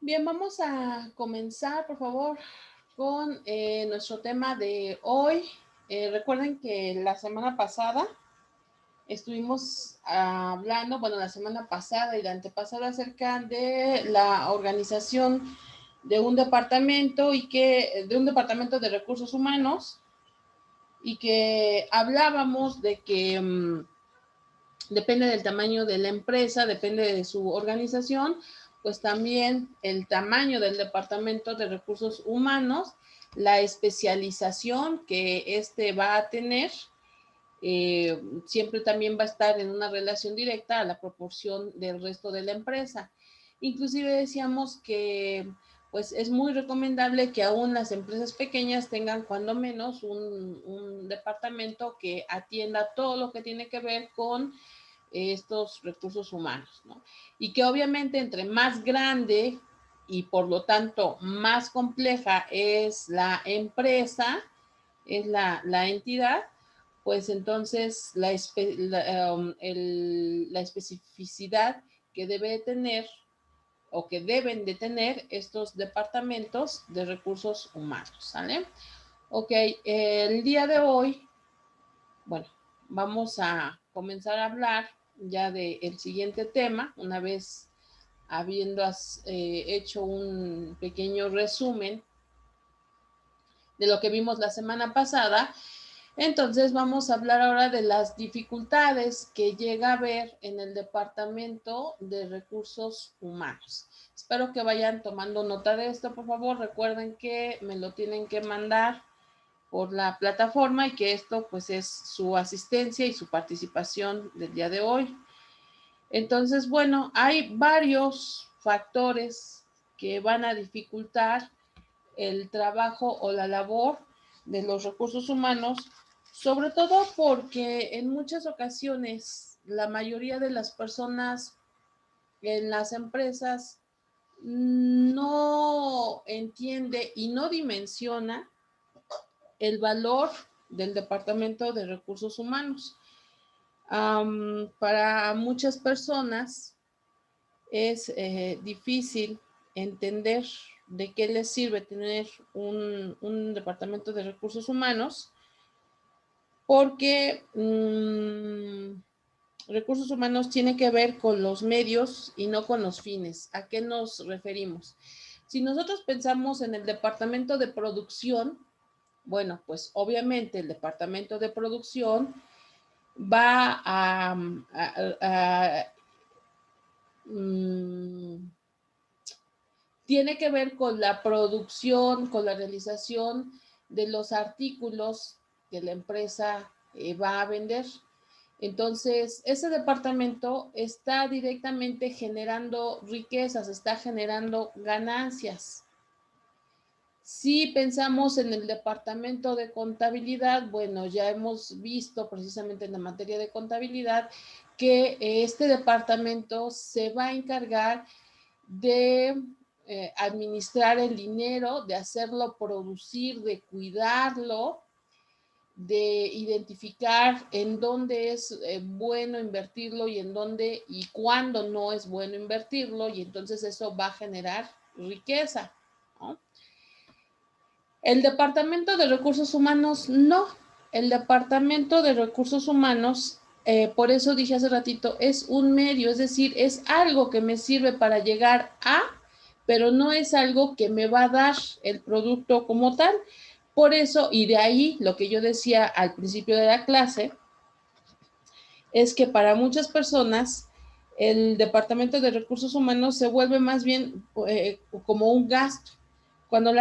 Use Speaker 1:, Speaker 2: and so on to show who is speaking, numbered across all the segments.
Speaker 1: Bien, vamos a comenzar, por favor, con nuestro tema de hoy. Recuerden que la semana pasada estuvimos hablando, bueno, la semana pasada y la antepasada acerca de la organización de un departamento de un departamento de recursos humanos y que hablábamos de que depende del tamaño de la empresa, depende de su organización, pues también el tamaño del departamento de recursos humanos, la especialización que éste va a tener, siempre también va a estar en una relación directa a la proporción del resto de la empresa. Inclusive decíamos que pues es muy recomendable que aún las empresas pequeñas tengan cuando menos un departamento que atienda todo lo que tiene que ver con estos recursos humanos, ¿no? Y que obviamente entre más grande y por lo tanto más compleja es la empresa, es la entidad, pues entonces la especificidad que debe tener o que deben de tener estos departamentos de recursos humanos, ¿sale? Ok, el día de hoy, bueno, vamos a comenzar a hablar ya del siguiente tema, una vez habiendo hecho un pequeño resumen de lo que vimos la semana pasada. Entonces vamos a hablar ahora de las dificultades que llega a haber en el Departamento de Recursos Humanos. Espero que vayan tomando nota de esto, por favor. Recuerden que me lo tienen que mandar por la plataforma y que esto pues es su asistencia y su participación del día de hoy. Entonces, bueno, hay varios factores que van a dificultar el trabajo o la labor de los recursos humanos, sobre todo porque en muchas ocasiones la mayoría de las personas en las empresas no entiende y no dimensiona el valor del Departamento de Recursos Humanos. Para muchas personas es difícil entender de qué les sirve tener un departamento de recursos humanos, porque recursos humanos tiene que ver con los medios y no con los fines. ¿A qué nos referimos? Si nosotros pensamos en el departamento de producción, bueno, pues obviamente el departamento de producción va mm, tiene que ver con la producción, con la realización de los artículos que la empresa va a vender. Entonces, ese departamento está directamente generando riquezas, está generando ganancias. Si pensamos en el departamento de contabilidad, bueno, ya hemos visto precisamente en la materia de contabilidad que este departamento se va a encargar de administrar el dinero, de hacerlo producir, de cuidarlo, de identificar en dónde es bueno invertirlo y en dónde y cuándo no es bueno invertirlo, y entonces eso va a generar riqueza, ¿no? El Departamento de Recursos Humanos no. El Departamento de Recursos Humanos, por eso dije hace ratito, es un medio, es decir, es algo que me sirve para llegar a, pero no es algo que me va a dar el producto como tal. Por eso, y de ahí lo que yo decía al principio de la clase, es que para muchas personas el Departamento de Recursos Humanos se vuelve más bien como un gasto. Cuando el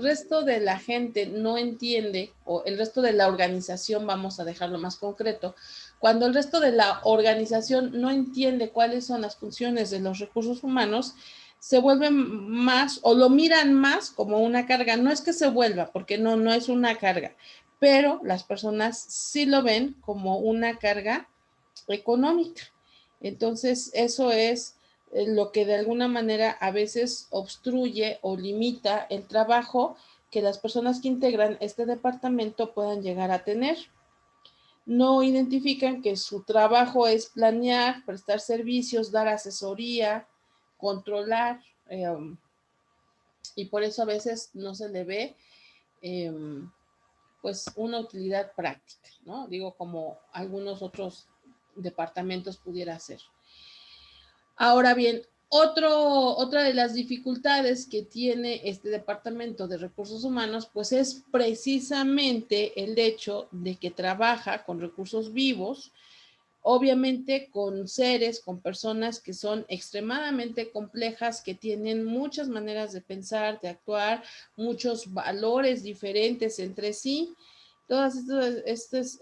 Speaker 1: resto de la gente no entiende, o el resto de la organización, vamos a dejarlo más concreto, cuando el resto de la organización no entiende cuáles son las funciones de los recursos humanos, se vuelven más o lo miran más como una carga. No es que se vuelva, porque no es una carga, pero las personas sí lo ven como una carga económica. Entonces, eso es lo que de alguna manera a veces obstruye o limita el trabajo que las personas que integran este departamento puedan llegar a tener. No identifican que su trabajo es planear, prestar servicios, dar asesoría, controlar y por eso a veces no se le ve pues una utilidad práctica, ¿no? Digo, como algunos otros departamentos pudiera ser. Ahora bien, otra de las dificultades que tiene este departamento de recursos humanos, pues es precisamente el hecho de que trabaja con recursos vivos, obviamente con seres, con personas que son extremadamente complejas, que tienen muchas maneras de pensar, de actuar, muchos valores diferentes entre sí. Todas estas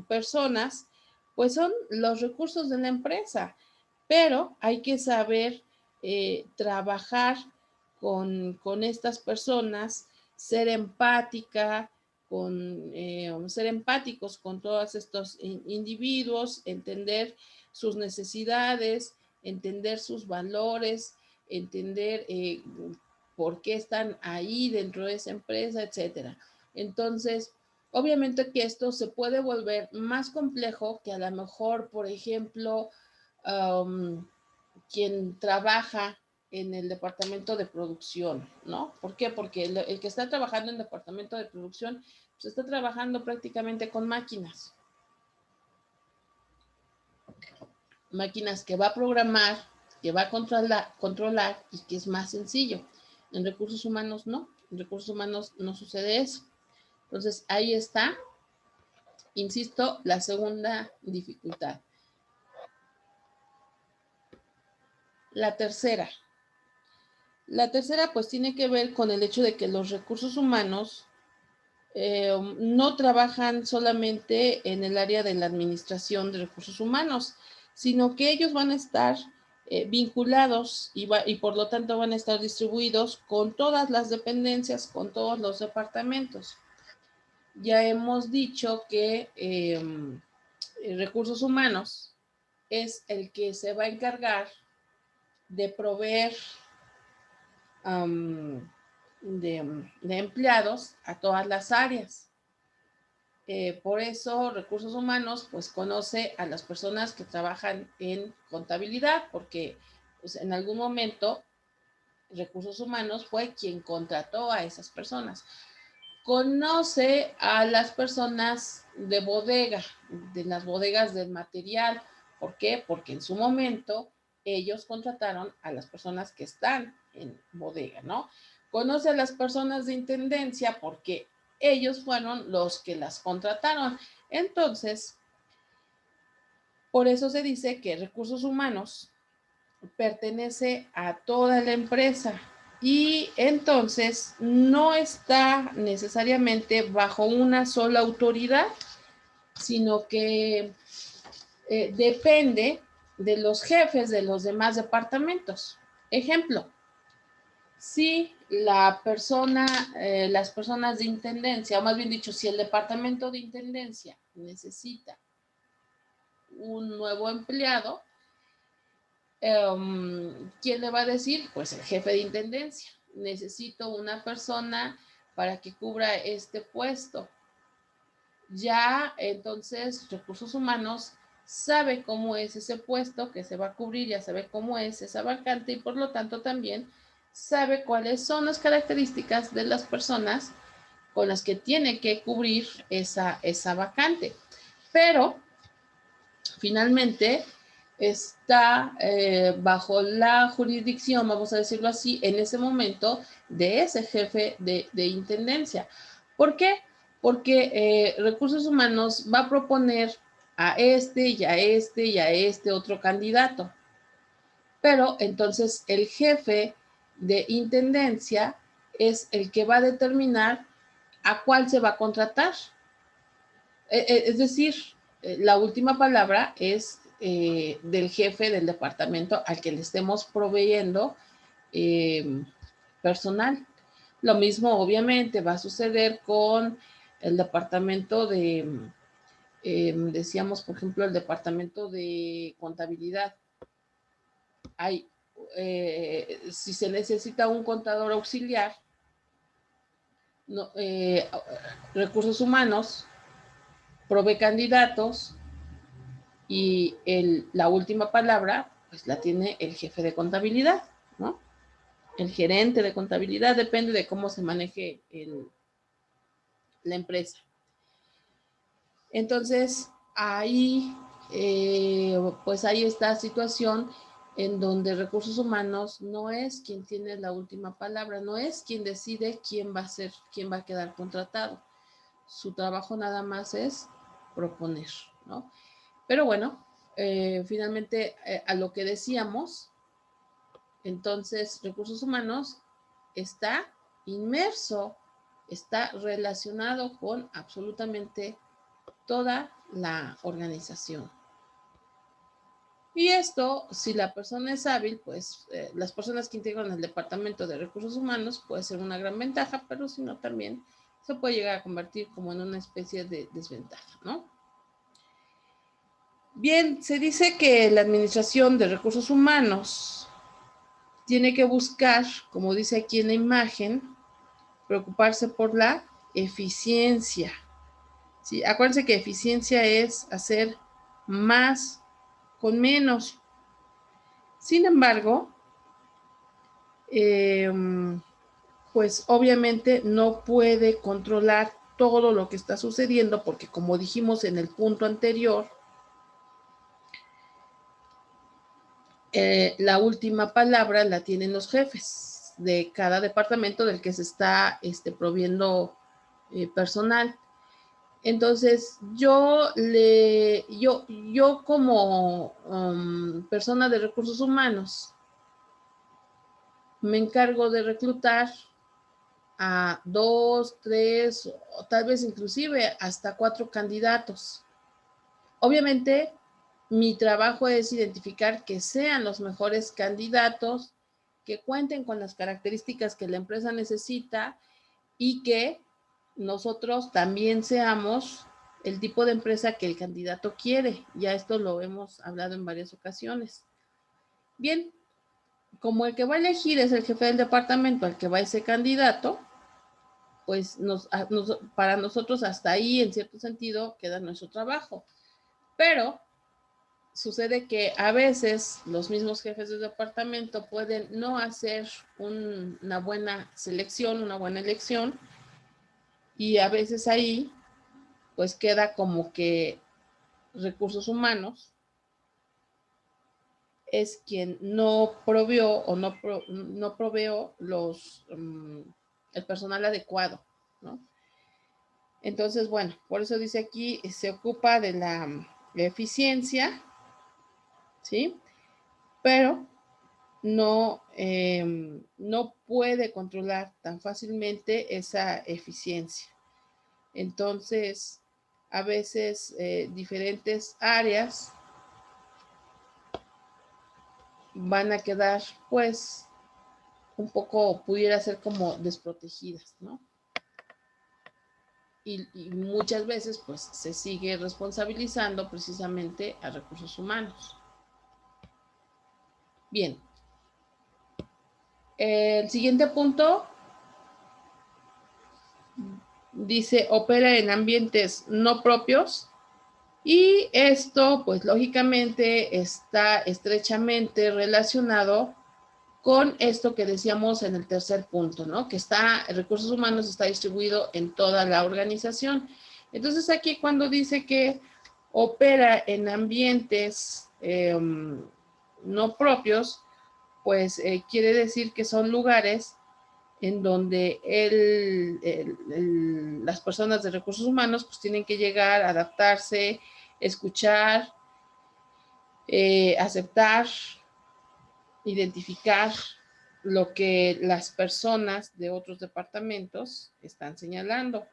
Speaker 1: personas, pues son los recursos de la empresa, pero hay que saber trabajar con estas personas, ser empática, ser empáticos con todos estos individuos, entender sus necesidades, entender sus valores, entender por qué están ahí dentro de esa empresa, etcétera. Entonces, obviamente que esto se puede volver más complejo que a lo mejor, por ejemplo, quien trabaja en el departamento de producción, ¿no? ¿Por qué? Porque el que está trabajando en el departamento de producción, pues está trabajando prácticamente con máquinas. Máquinas que va a programar, que va a controlar y que es más sencillo. En recursos humanos no, en recursos humanos no sucede eso. Entonces, ahí está, insisto, la segunda dificultad. La tercera, pues tiene que ver con el hecho de que los recursos humanos no trabajan solamente en el área de la administración de recursos humanos, sino que ellos van a estar vinculados y por lo tanto van a estar distribuidos con todas las dependencias, con todos los departamentos. Ya hemos dicho que recursos humanos es el que se va a encargar de proveer de empleados a todas las áreas. Por eso recursos humanos pues conoce a las personas que trabajan en contabilidad, porque pues, en algún momento recursos humanos fue quien contrató a esas personas. Conoce a las personas de bodega, de las bodegas del material. ¿Por qué? Porque en su momento ellos contrataron a las personas que están en bodega, ¿no? Conoce a las personas de intendencia porque ellos fueron los que las contrataron. Entonces, por eso se dice que recursos humanos pertenece a toda la empresa y entonces no está necesariamente bajo una sola autoridad, sino que depende de los jefes de los demás departamentos. Ejemplo, si la persona, las personas de intendencia, o más bien dicho, si el departamento de intendencia necesita un nuevo empleado, ¿quién le va a decir? Pues el jefe de intendencia. Necesito una persona para que cubra este puesto. Ya entonces recursos humanos sabe cómo es ese puesto que se va a cubrir, ya sabe cómo es esa vacante y por lo tanto también sabe cuáles son las características de las personas con las que tiene que cubrir esa vacante. Pero finalmente está bajo la jurisdicción, vamos a decirlo así, en ese momento de ese jefe de intendencia. ¿Por qué? Porque recursos humanos va a proponer a este y a este y a este otro candidato. Pero entonces el jefe de intendencia es el que va a determinar a cuál se va a contratar. Es decir, la última palabra es del jefe del departamento al que le estemos proveyendo personal. Lo mismo obviamente va a suceder con el departamento de, decíamos por ejemplo, el departamento de contabilidad. Hay, si se necesita un contador auxiliar, no, recursos humanos provee candidatos y la última palabra pues la tiene el jefe de contabilidad, ¿no? el gerente de contabilidad, depende de cómo se maneje la empresa. Entonces, ahí, pues hay esta situación en donde recursos humanos no es quien tiene la última palabra, no es quien decide quién va a ser, quién va a quedar contratado. Su trabajo nada más es proponer, ¿no? Pero bueno, finalmente a lo que decíamos, entonces recursos humanos está inmerso, está relacionado con absolutamente toda la organización. Y esto, si la persona es hábil, pues las personas que integran el departamento de recursos humanos puede ser una gran ventaja, pero si no también se puede llegar a convertir como en una especie de desventaja, ¿no? Bien, se dice que la administración de recursos humanos tiene que buscar, como dice aquí en la imagen, preocuparse por la eficiencia. ¿Sí? Acuérdense que eficiencia es hacer más con menos. Sin embargo, pues obviamente no puede controlar todo lo que está sucediendo porque, como dijimos en el punto anterior, la última palabra la tienen los jefes de cada departamento del que se está proviendo personal. Entonces, yo como persona de recursos humanos me encargo de reclutar a 2, 3, o tal vez inclusive hasta 4 candidatos. Obviamente, mi trabajo es identificar que sean los mejores candidatos, que cuenten con las características que la empresa necesita y que nosotros también seamos el tipo de empresa que el candidato quiere. Ya esto lo hemos hablado en varias ocasiones. Bien, como el que va a elegir es el jefe del departamento al que va ese candidato, pues para nosotros hasta ahí, en cierto sentido, queda nuestro trabajo. Pero sucede que a veces los mismos jefes de departamento pueden no hacer una buena selección, una buena elección, y a veces ahí pues queda como que recursos humanos es quien no proveó o no proveó el personal adecuado, ¿no? Entonces, bueno, por eso dice aquí, se ocupa de la eficiencia, ¿sí? Pero no puede controlar tan fácilmente esa eficiencia. Entonces, a veces diferentes áreas van a quedar, pues, un poco, pudiera ser como desprotegidas, ¿no? Y muchas veces, pues, se sigue responsabilizando precisamente a recursos humanos. Bien. El siguiente punto dice, opera en ambientes no propios. Y esto, pues lógicamente, está estrechamente relacionado con esto que decíamos en el tercer punto, ¿no? Que recursos humanos está distribuido en toda la organización. Entonces aquí cuando dice que opera en ambientes no propios, pues quiere decir que son lugares en donde las personas de recursos humanos pues tienen que llegar, adaptarse, escuchar, aceptar, identificar lo que las personas de otros departamentos están señalando.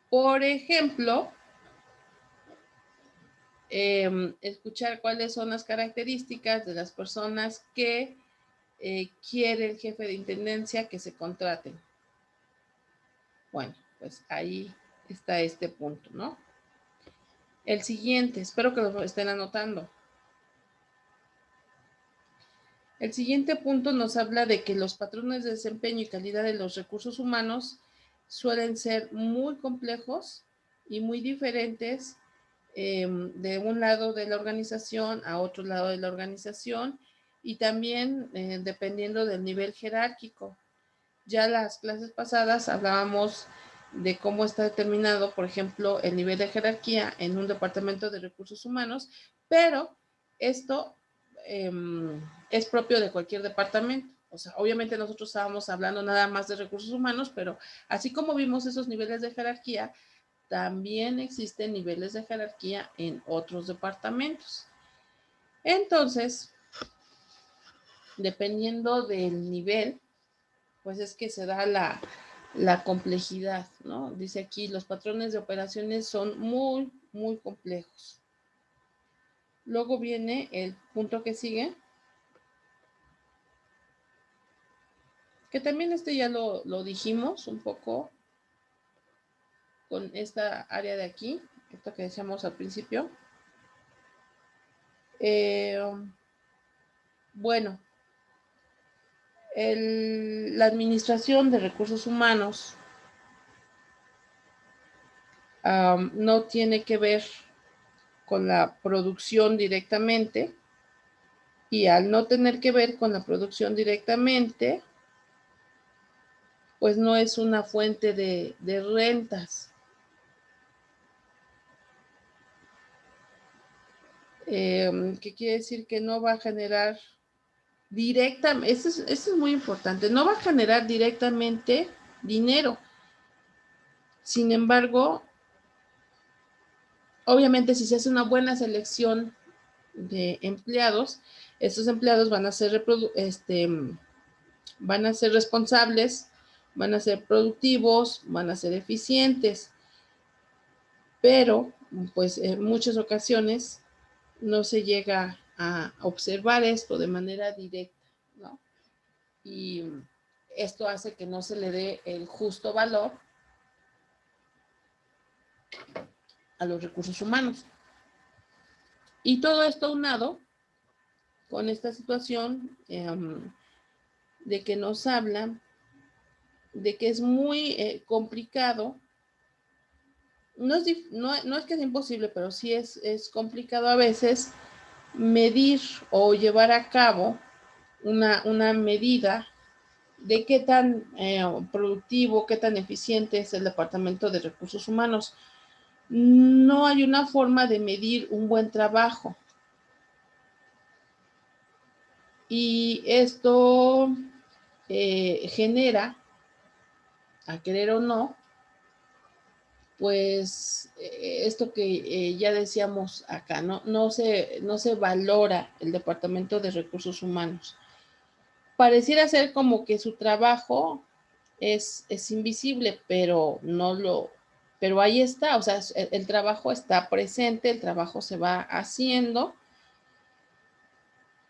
Speaker 1: Por ejemplo, escuchar cuáles son las características de las personas que quiere el jefe de intendencia que se contraten. Bueno, pues ahí está este punto, ¿no? El siguiente, espero que lo estén anotando. El siguiente punto nos habla de que los patrones de desempeño y calidad de los recursos humanos suelen ser muy complejos y muy diferentes de un lado de la organización a otro lado de la organización, y también dependiendo del nivel jerárquico. Ya las clases pasadas hablábamos de cómo está determinado, por ejemplo, el nivel de jerarquía en un departamento de recursos humanos, pero esto es propio de cualquier departamento. O sea, obviamente nosotros estábamos hablando nada más de recursos humanos, pero así como vimos esos niveles de jerarquía, también existen niveles de jerarquía en otros departamentos. Entonces, dependiendo del nivel, pues es que se da la complejidad, ¿no? Dice aquí, los patrones de operaciones son muy, muy complejos. Luego viene el punto que sigue, que también ya lo dijimos un poco con esta área de aquí, esto que decíamos al principio. Bueno, la administración de recursos humanos no tiene que ver con la producción directamente, y al no tener que ver con la producción directamente, pues no es una fuente de rentas. ¿Qué quiere decir? Que no va a generar directamente, eso es muy importante, no va a generar directamente dinero. Sin embargo, obviamente si se hace una buena selección de empleados, estos empleados van a ser responsables, van a ser productivos, van a ser eficientes, pero pues en muchas ocasiones no se llega a observar esto de manera directa, ¿no? Y esto hace que no se le dé el justo valor a los recursos humanos. Y todo esto aunado con esta situación de que nos habla de que es muy complicado, no es que es imposible, pero sí es complicado a veces medir o llevar a cabo una medida de qué tan productivo, qué tan eficiente es el Departamento de Recursos Humanos. No hay una forma de medir un buen trabajo. Y esto genera, a querer o no, pues esto que ya decíamos acá, no se valora el Departamento de Recursos Humanos. Pareciera ser como que su trabajo es invisible, pero pero ahí está, o sea, el trabajo está presente, el trabajo se va haciendo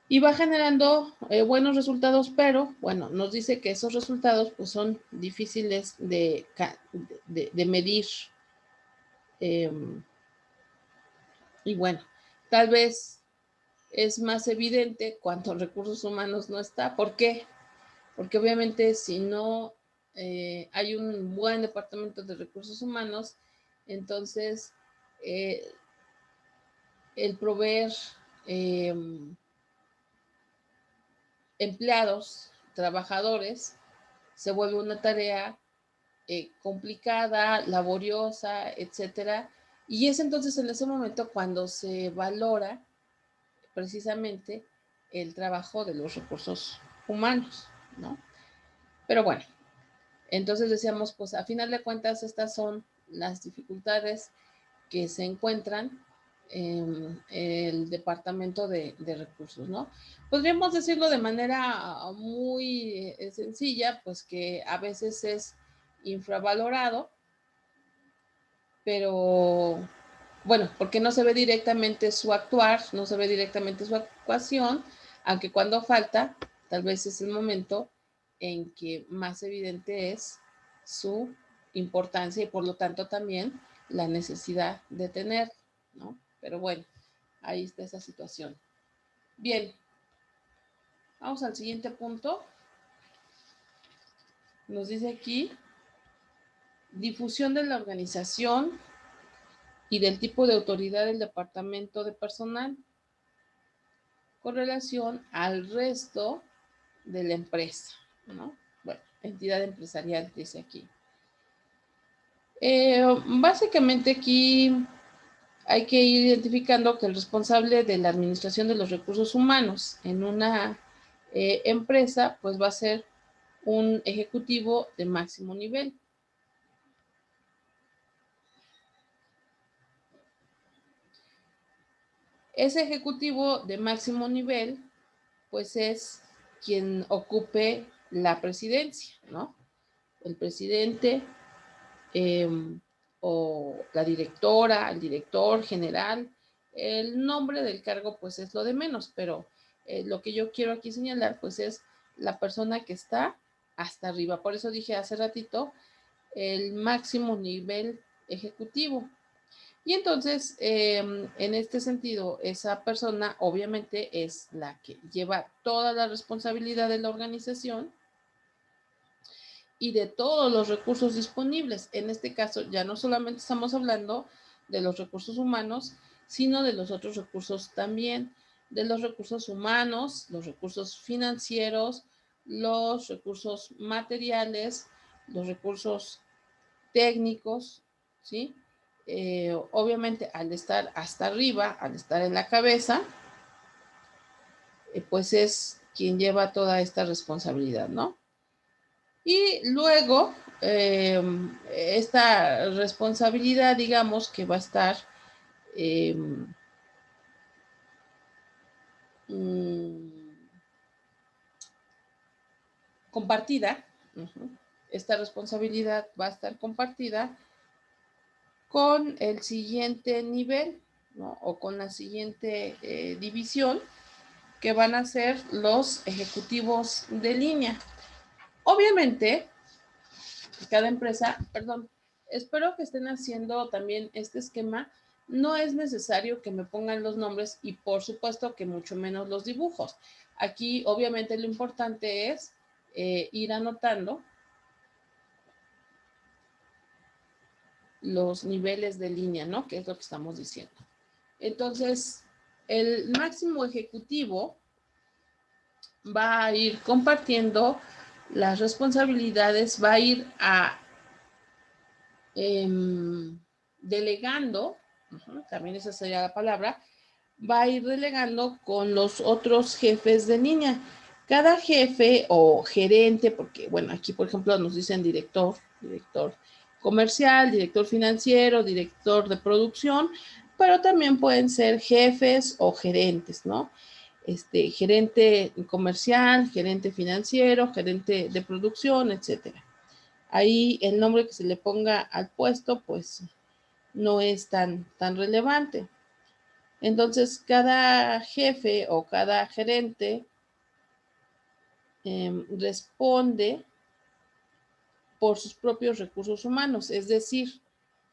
Speaker 1: y va generando buenos resultados, pero bueno, nos dice que esos resultados pues son difíciles de medir. Y bueno, tal vez es más evidente cuando recursos humanos no está. ¿Por qué? Porque obviamente si no hay un buen departamento de recursos humanos, entonces el proveer eh, empleados, trabajadores, se vuelve una tarea complicada, laboriosa, etcétera. Y es entonces en ese momento cuando se valora precisamente el trabajo de los recursos humanos, ¿no? Pero bueno, entonces decíamos, pues a final de cuentas estas son las dificultades que se encuentran en el departamento de recursos, ¿no? Podríamos decirlo de manera muy sencilla, pues que a veces es infravalorado, pero bueno, porque no se ve directamente su actuar, no se ve directamente su actuación, aunque cuando falta, tal vez es el momento en que más evidente es su importancia y por lo tanto también la necesidad de tener, ¿no? Pero bueno, ahí está esa situación. Bien, vamos al siguiente punto. Nos dice aquí, difusión de la organización y del tipo de autoridad del departamento de personal. con relación al resto de la empresa, ¿no? Bueno, entidad empresarial dice aquí. Básicamente aquí hay que ir identificando que el responsable de la administración de los recursos humanos en una empresa, pues va a ser un ejecutivo de máximo nivel. Ese ejecutivo de máximo nivel, pues es quien ocupe la presidencia, ¿no? El presidente o la directora, el director general. El nombre del cargo, pues es lo de menos, pero lo que yo quiero aquí señalar, pues es la persona que está hasta arriba. Por eso dije hace ratito, el máximo nivel ejecutivo. Y entonces, en este sentido, esa persona obviamente es la que lleva toda la responsabilidad de la organización y de todos los recursos disponibles. En este caso, ya no solamente estamos hablando de los recursos humanos, sino de los otros recursos también, de los recursos humanos, los recursos financieros, los recursos materiales, los recursos técnicos, ¿sí? Obviamente, al estar hasta arriba, al estar en la cabeza, pues es quien lleva toda esta responsabilidad, ¿no? Y luego, esta responsabilidad, digamos, que va a estar compartida, esta responsabilidad va a estar compartida con el siguiente nivel, ¿no? O con la siguiente división, que van a ser los ejecutivos de línea. Obviamente, cada empresa, perdón, espero que estén haciendo también este esquema. No es necesario que me pongan los nombres y por supuesto que mucho menos los dibujos. Aquí obviamente lo importante es ir anotando los niveles de línea, ¿no? Que es lo que estamos diciendo. Entonces, el máximo ejecutivo va a ir compartiendo las responsabilidades, va a ir delegando, también esa sería la palabra, va a ir delegando con los otros jefes de línea. Cada jefe o gerente, porque bueno, aquí por ejemplo nos dicen director comercial, director financiero, director de producción, pero también pueden ser jefes o gerentes, ¿no? Gerente comercial, gerente financiero, gerente de producción, etcétera. Ahí el nombre que se le ponga al puesto, pues no es tan relevante. Entonces, cada jefe o cada gerente responde por sus propios recursos humanos, es decir,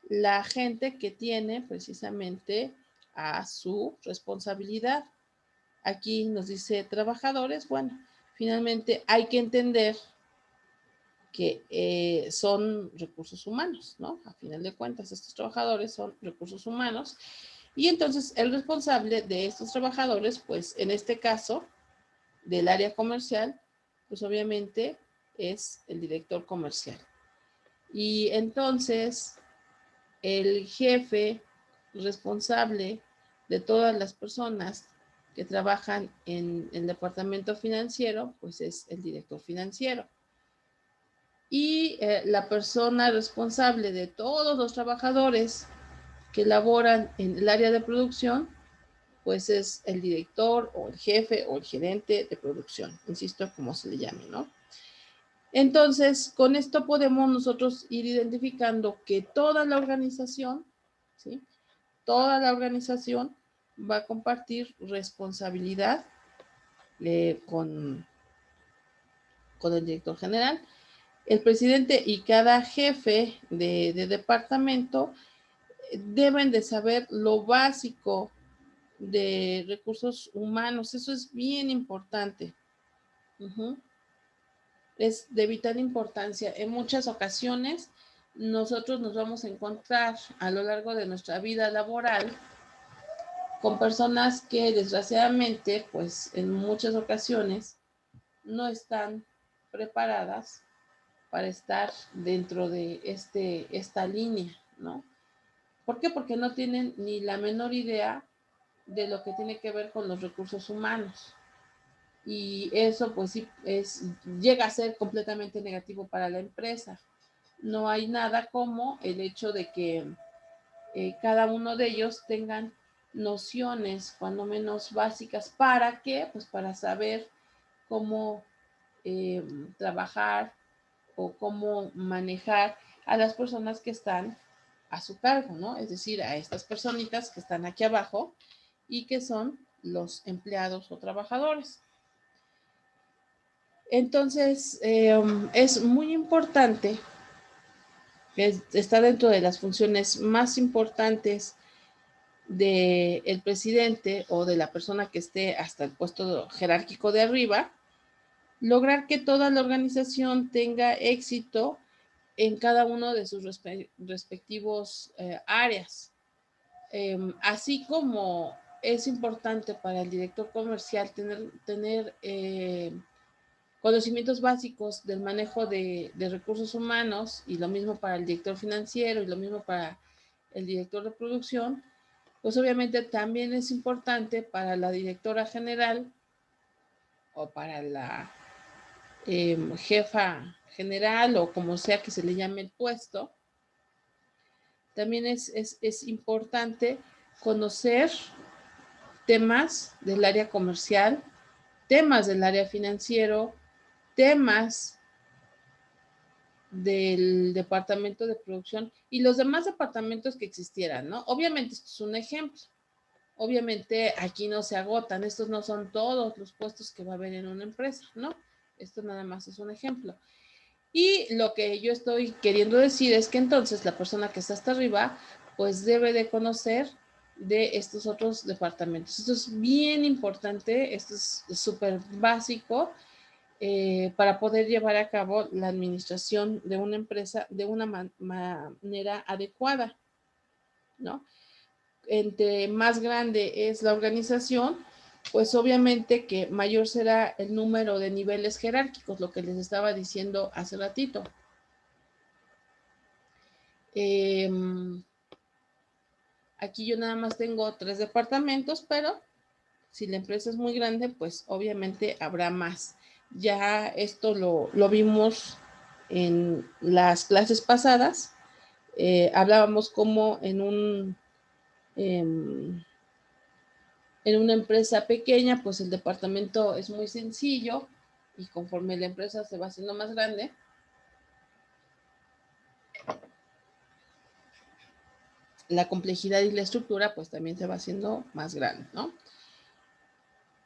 Speaker 1: la gente que tiene precisamente a su responsabilidad. Aquí nos dice trabajadores. Bueno, finalmente hay que entender que son recursos humanos, ¿no? A final de cuentas, estos trabajadores son recursos humanos. Y entonces el responsable de estos trabajadores, pues en este caso, del área comercial, pues obviamente es el director comercial. Y entonces el jefe responsable de todas las personas que trabajan en el departamento financiero, pues es el director financiero. Y la persona responsable de todos los trabajadores que laboran en el área de producción, pues es el director o el jefe o el gerente de producción, insisto, como se le llame, ¿no? Entonces, con esto podemos nosotros ir identificando que toda la organización, ¿sí? Toda la organización va a compartir responsabilidad con el director general. El presidente y cada jefe de departamento deben de saber lo básico de recursos humanos. Eso es bien importante. Es de vital importancia. En muchas ocasiones nosotros nos vamos a encontrar a lo largo de nuestra vida laboral con personas que desgraciadamente, pues en muchas ocasiones no están preparadas para estar dentro de esta línea, ¿no? ¿Por qué? Porque no tienen ni la menor idea de lo que tiene que ver con los recursos humanos. Y eso pues sí llega a ser completamente negativo para la empresa. No hay nada como el hecho de que cada uno de ellos tengan nociones cuando menos básicas. ¿Para qué? Pues para saber cómo eh, trabajar o cómo manejar a las personas que están a su cargo, ¿no? Es decir, a estas personitas que están aquí abajo y que son los empleados o trabajadores. Entonces, es muy importante, está dentro de las funciones más importantes del presidente o de la persona que esté hasta el puesto jerárquico de arriba, lograr que toda la organización tenga éxito en cada uno de sus respectivos áreas. Así como es importante para el director comercial tener conocimientos básicos del manejo de recursos humanos, y lo mismo para el director financiero y lo mismo para el director de producción, pues obviamente también es importante para la directora general o para la jefa general o como sea que se le llame el puesto. También es importante conocer temas del área comercial, temas del área financiero, temas del departamento de producción y los demás departamentos que existieran, ¿no? Obviamente esto es un ejemplo. Obviamente aquí no se agotan, estos no son todos los puestos que va a haber en una empresa, ¿no? Esto nada más es un ejemplo. Y lo que yo estoy queriendo decir es que entonces la persona que está hasta arriba, pues debe de conocer de estos otros departamentos. Esto es bien importante, esto es súper básico para poder llevar a cabo la administración de una empresa de una manera adecuada, ¿no? Entre más grande es la organización, pues obviamente que mayor será el número de niveles jerárquicos, lo que les estaba diciendo hace ratito. Aquí yo nada más tengo 3 departamentos, pero si la empresa es muy grande, pues obviamente habrá más. Ya esto lo vimos en las clases pasadas. Hablábamos como en una empresa pequeña, pues el departamento es muy sencillo y conforme la empresa se va haciendo más grande, la complejidad y la estructura pues también se va haciendo más grande, ¿no?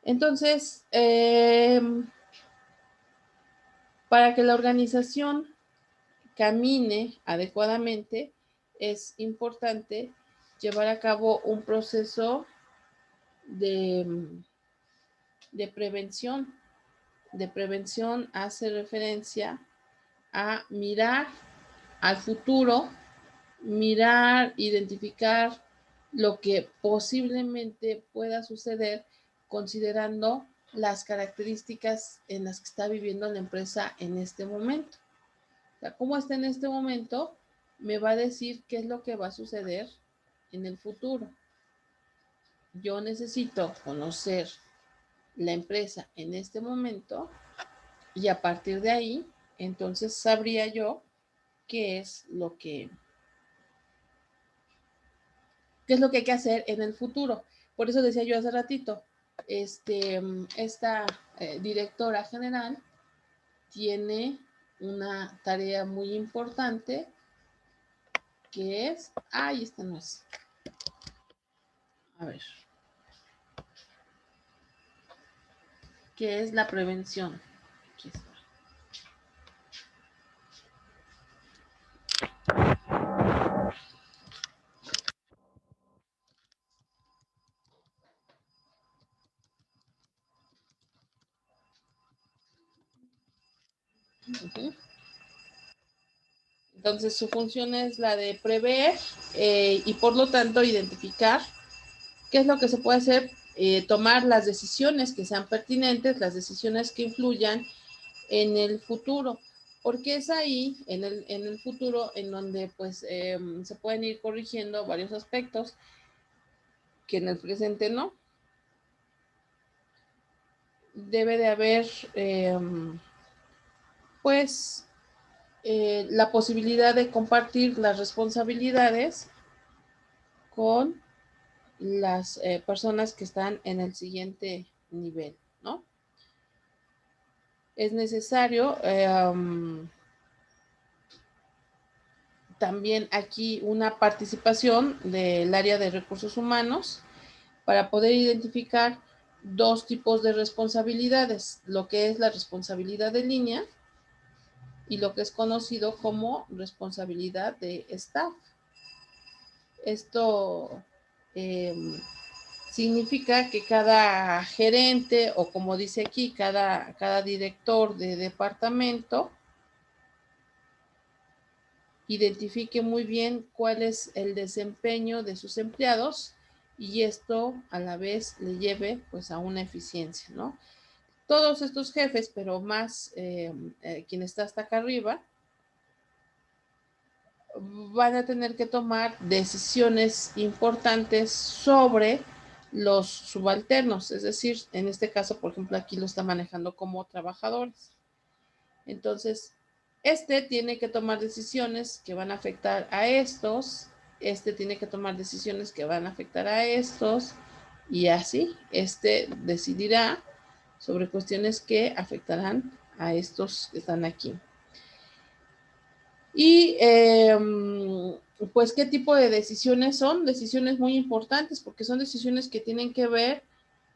Speaker 1: Entonces, para que la organización camine adecuadamente, es importante llevar a cabo un proceso de, de prevención. De prevención hace referencia a mirar al futuro, mirar, identificar lo que posiblemente pueda suceder considerando las características en las que está viviendo la empresa en este momento. O sea, cómo está en este momento me va a decir qué es lo que va a suceder en el futuro. Yo necesito conocer la empresa en este momento y a partir de ahí, entonces sabría yo qué es lo que hay que hacer en el futuro. Por eso decía yo hace ratito, esta directora general tiene una tarea muy importante que es, esta no es, a ver, que es la prevención. Aquí está. Uh-huh. Entonces su función es la de prever y por lo tanto identificar ¿Qué es lo que se puede hacer? Tomar las decisiones que sean pertinentes, las decisiones que influyan en el futuro, porque es ahí, en el futuro, en donde pues se pueden ir corrigiendo varios aspectos que en el presente no. Debe de haber, pues, la posibilidad de compartir las responsabilidades con las personas que están en el siguiente nivel, ¿no? Es necesario también aquí una participación del área de recursos humanos para poder identificar dos tipos de responsabilidades, lo que es la responsabilidad de línea y lo que es conocido como responsabilidad de staff. Esto eh, significa que cada gerente o como dice aquí, cada director de departamento identifique muy bien cuál es el desempeño de sus empleados y esto a la vez le lleve pues a una eficiencia, ¿no? Todos estos jefes, pero más quien está hasta acá arriba, van a tener que tomar decisiones importantes sobre los subalternos, es decir, en este caso, por ejemplo, aquí lo está manejando como trabajadores. Entonces, este tiene que tomar decisiones que van a afectar a estos, este tiene que tomar decisiones que van a afectar a estos, y así, este decidirá sobre cuestiones que afectarán a estos que están aquí. Y pues, ¿qué tipo de decisiones son? Decisiones muy importantes porque son decisiones que tienen que ver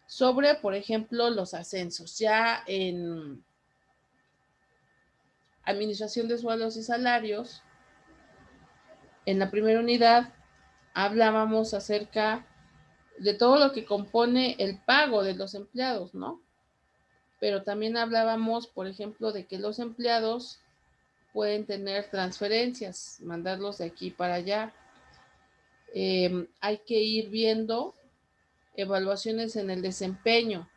Speaker 1: sobre, por ejemplo, los ascensos. Ya en administración de sueldos y salarios, en la primera unidad hablábamos acerca de todo lo que compone el pago de los empleados, ¿no? Pero también hablábamos, por ejemplo, de que los empleados pueden tener transferencias, mandarlos de aquí para allá. Hay que ir viendo evaluaciones en el desempeño,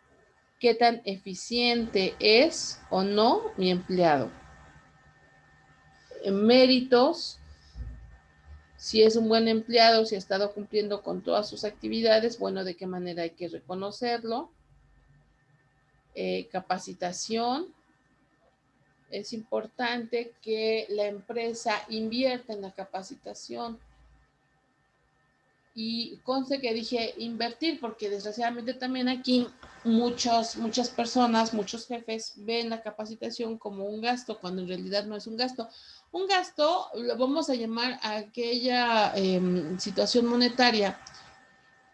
Speaker 1: qué tan eficiente es o no mi empleado. En méritos, si es un buen empleado, si ha estado cumpliendo con todas sus actividades, bueno, de qué manera hay que reconocerlo. Capacitación, es importante que la empresa invierta en la capacitación. Y conste que dije invertir porque desgraciadamente también aquí muchas personas, muchos jefes ven la capacitación como un gasto cuando en realidad no es un gasto. Un gasto lo vamos a llamar a aquella situación monetaria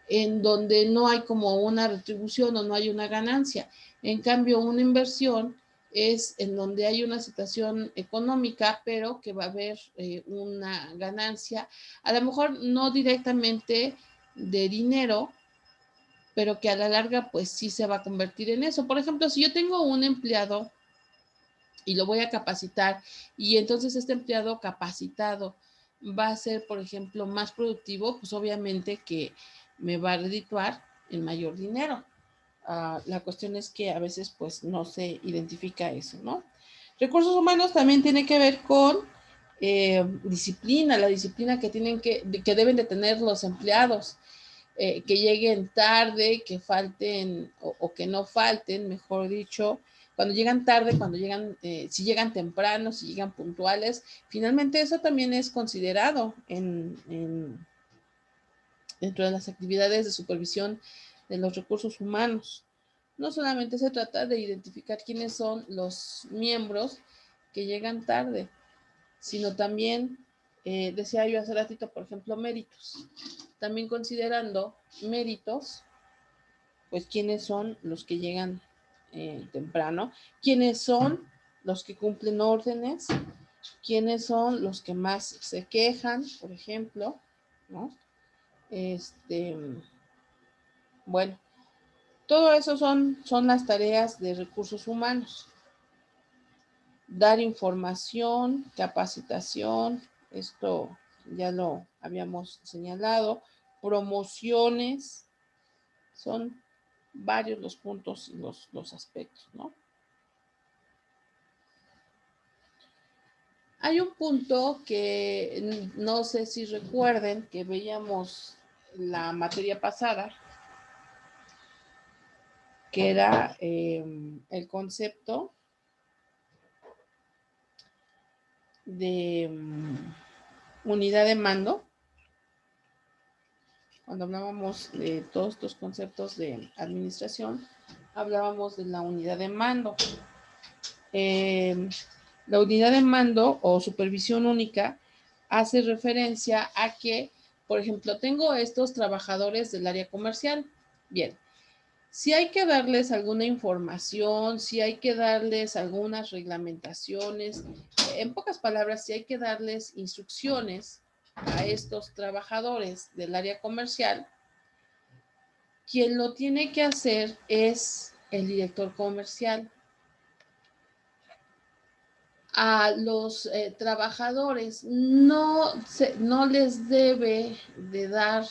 Speaker 1: en donde no hay como una retribución o no hay una ganancia. En cambio, una inversión es en donde hay una situación económica, pero que va a haber una ganancia, a lo mejor no directamente de dinero, pero que a la larga pues sí se va a convertir en eso. Por ejemplo, si yo tengo un empleado y lo voy a capacitar y entonces este empleado capacitado va a ser, por ejemplo, más productivo, pues obviamente que me va a redituar en mayor dinero. La cuestión es que a veces pues no se identifica eso, ¿no? Recursos humanos también tiene que ver con disciplina, la disciplina que deben de tener los empleados, que lleguen tarde, que falten o que no falten, mejor dicho, cuando llegan tarde, cuando llegan, si llegan temprano, si llegan puntuales, finalmente eso también es considerado dentro de las actividades de supervisión de los recursos humanos. No solamente se trata de identificar quiénes son los miembros que llegan tarde, sino también, decía yo hace ratito, por ejemplo, méritos. También considerando méritos, pues quiénes son los que llegan temprano, quiénes son los que cumplen órdenes, quiénes son los que más se quejan, por ejemplo, ¿no? Bueno, todo eso son las tareas de recursos humanos. Dar información, capacitación, esto ya lo habíamos señalado, promociones, Son varios los puntos y los aspectos, ¿no? Hay un punto que no sé si recuerden que veíamos la materia pasada, que era el concepto de unidad de mando. Cuando hablábamos de todos estos conceptos de administración, hablábamos de la unidad de mando. La unidad de mando o supervisión única hace referencia a que, por ejemplo, tengo estos trabajadores del área comercial. Bien, si hay que darles alguna información, si hay que darles algunas reglamentaciones, en pocas palabras, si hay que darles instrucciones a estos trabajadores del área comercial, quien lo tiene que hacer es el director comercial. A los trabajadores no les debe de dar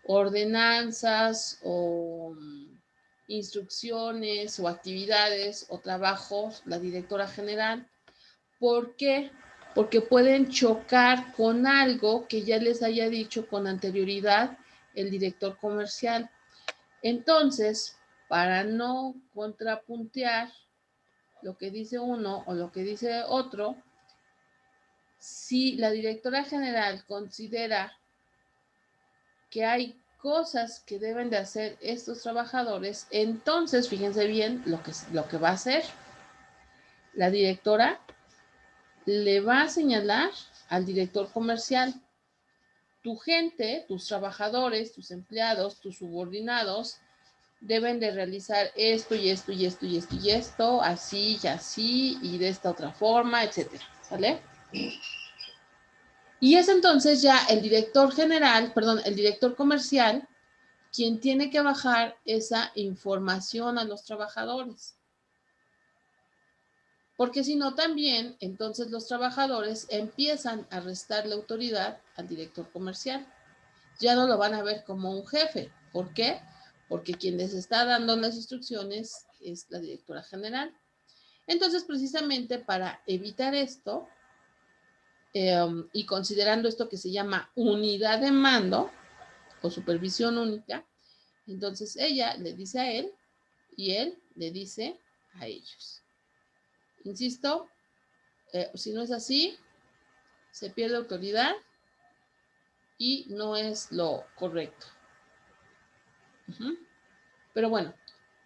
Speaker 1: ordenanzas o instrucciones o actividades o trabajos la directora general. ¿Por qué? Porque pueden chocar con algo que ya les haya dicho con anterioridad el director comercial. Entonces, para no contrapuntear lo que dice uno o lo que dice otro, si la directora general considera que hay cosas que deben de hacer estos trabajadores, entonces fíjense bien lo que va a hacer. La directora le va a señalar al director comercial: tu gente, tus trabajadores, tus empleados, tus subordinados deben de realizar esto y esto y esto y esto y esto, así y así y de esta otra forma, etcétera, ¿sale? Y es entonces ya el director general, perdón, el director comercial, quien tiene que bajar esa información a los trabajadores. Porque si no, también, entonces los trabajadores empiezan a restarle autoridad al director comercial. Ya no lo van a ver como un jefe. ¿Por qué? Porque quien les está dando las instrucciones es la directora general. Entonces, precisamente para evitar esto, y considerando esto que se llama unidad de mando o supervisión única, entonces ella le dice a él y él le dice a ellos. Insisto, si no es así, se pierde autoridad y no es lo correcto. Pero bueno,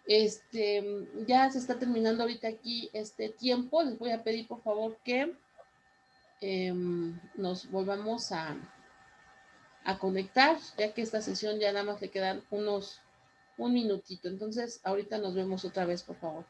Speaker 1: ya se está terminando ahorita aquí este tiempo. Les voy a pedir por favor que nos volvamos a conectar, ya que esta sesión ya nada más le quedan un minutito. Entonces, ahorita nos vemos otra vez, por favor.